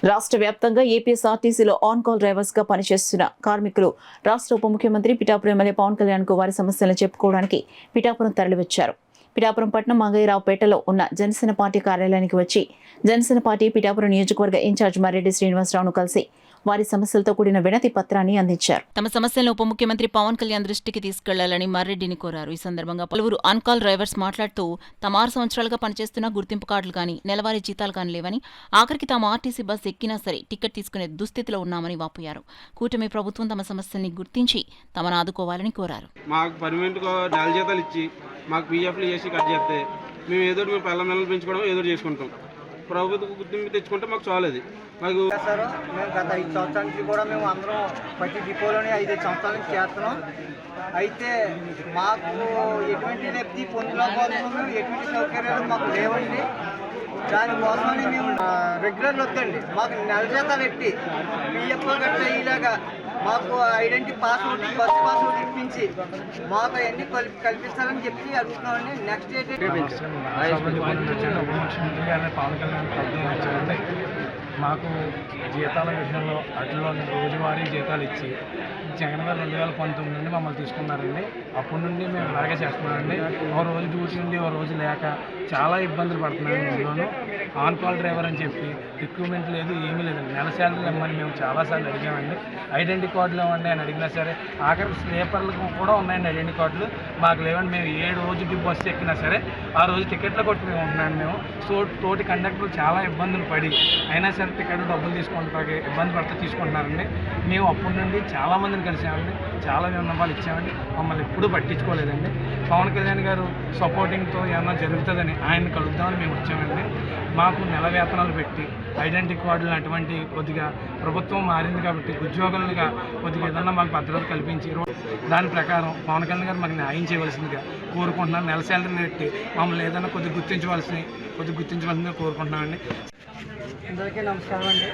రాష్ట్ర వ్యాప్తంగా ఏపీఎస్ఆర్టీసీలో on call drivers గా పనిచేస్తున్న కార్మికులు రాష్ట్ర ఉప ముఖ్యమంత్రి పిఠాపురం ఎమ్మెల్యే పవన్ కళ్యాణ్ కు వారి సమస్యలను చెప్పుకోవడానికి పిఠాపురం తరలివచ్చారు. పిఠాపురం పట్టణం మంగయ్యరావుపేటలో ఉన్న జనసేన పార్టీ కార్యాలయానికి వచ్చి జనసేన పార్టీ పిఠాపురం నియోజకవర్గ ఇన్ఛార్జ్ మర్రెడ్డి శ్రీనివాసరావును కలిసి వారి సమస్యలతో కూడిన వినతి పత్రాన్ని అందించారు. తమ సమస్యలను ఉప ముఖ్యమంత్రి పవన్ కళ్యాణ్ దృష్టికి తీసుకెళ్లాలని మర్రెడ్డిని కోరారు. ఈ సందర్భంగా పలువురు ఆన్ కాల్ డ్రైవర్స్ మాట్లాడుతూ తమ 6 సంవత్సరాలుగా పనిచేస్తున్న గుర్తింపు కార్డులు కానీ నెలవారీ జీతాలు కానీ లేవని, ఆఖరికి తాము ఆర్టీసీ బస్ ఎక్కినా సరే టికెట్ తీసుకునే దుస్థితిలో ఉన్నామని వాపోయారు. కూటమి ప్రభుత్వం తమ సమస్యల్ని గుర్తించి తమను ఆదుకోవాలని కోరారు. మాకు పర్మనెంట్ నెల జీతాలు ఇచ్చి మాకు పీఎఫ్లు చేసి కట్ చేస్తే మేము ఏదో మేము పిల్లల నెలలు పెంచుకోవడం ఏదో చేసుకుంటాం. ప్రభుత్వం గుర్తింపు తెచ్చుకుంటే మాకు చాలది. మాకు సార్ మేము గత 5 సంవత్సరాల నుంచి కూడా మేము అందరం ప్రతి డిపోలోనే 5 సంవత్సరాల నుంచి చేస్తున్నాం. అయితే మాకు ఎటువంటి లబ్ధి పొందలేకపోతున్నాం. మేము ఎటువంటి సౌకర్యాలు మాకు లేవండి. దానికోసమని మేము రెగ్యులర్లు వద్దండి, మాకు నెల జీతాలు పెట్టి పిఎఫ్ గట్ట ఇలాగా మాకు ఐడెంటిటీ పాస్వర్డ్ బస్ పాస్వర్డ్ ఇప్పించి మాకు అవన్నీ కల్పిస్తారని చెప్పి అడుగుతున్నామండి. నెక్స్ట్ పవన్ కళ్యాణ్ ప్రభుత్వం వచ్చారండి. మాకు జీతాల విషయంలో అట్లలో రోజువారీ జీతాలు ఇచ్చి జగన్ గారు 2019 నుండి మమ్మల్ని తీసుకున్నారండి. అప్పటి నుండి మేము ఇలాగే చేస్తున్నామండి. ఒక రోజు డ్యూటీ ఉండి ఒక రోజు లేక చాలా ఇబ్బందులు పడుతున్నాం. ఇందులోనూ ఆన్ కాల్ డ్రైవర్ అని చెప్పి రిక్రూట్మెంట్ లేదు, ఏమీ లేదండి. నెల శాలరీలు ఇవ్వమని మేము చాలాసార్లు అడిగామండి. ఐడెంటిటీ కార్డులు ఇవ్వండి అని అడిగినా సరే, ఆఖరి స్లీపర్లకు కూడా ఉన్నాయండి ఐడెంటిటీ కార్డులు, మాకు లేవండి. మేము ఏ రోజు బస్సు ఎక్కినా సరే ఆ రోజు టికెట్లు కొట్టుకుని ఉంటున్నాను మేము. తోటి కండక్టర్లు చాలా ఇబ్బందులు పడి అయినా సరే టికెట్లు డబ్బులు తీసుకుంటానికి ఇబ్బంది పడితే తీసుకుంటున్నారండి. మేము అప్పటి నుండి చాలామందిని కలిసామండి, చాలా విన్నపాలు ఇచ్చామండి. మమ్మల్ని ఎప్పుడూ పట్టించుకోలేదండి. పవన్ కళ్యాణ్ గారు సపోర్టింగ్తో ఏమన్నా జరుగుతుందని ఆయన కలుద్దామని మేము వచ్చామండి. మాకు నెల వేతనాలు పెట్టి ఐడెంటిటీ కార్డులు అటువంటి కొద్దిగా ప్రభుత్వం మారింది కాబట్టి ఉద్యోగులుగా కొద్దిగా ఏదన్నా మాకు భద్రత కల్పించి దాని ప్రకారం పవన్ కళ్యాణ్ గారు మాకు న్యాయం చేయవలసిందిగా కోరుకుంటున్నాను. నెల శాలరీలు పెట్టి మమ్మల్ని ఏదన్నా కొద్దిగా గుర్తించవలసిందిగా కోరుకుంటున్నామండి. అందరికీ నమస్కారం అండి.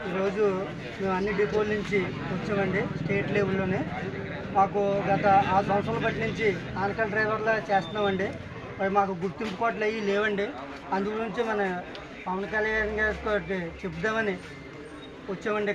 ఈరోజు మేము అన్ని డిపోల నుంచి వచ్చామండి. స్టేట్ లెవెల్లోనే మాకు గత 6 సంవత్సరాల బట్టి నుంచి ఆన్ కాల్ డ్రైవర్లా చేస్తున్నామండి. మరి మాకు గుర్తింపు కార్డులు అవి లేవండి. అందు గురించి మన పవన్ కళ్యాణ్ గారితో చెప్దామని వచ్చామండి.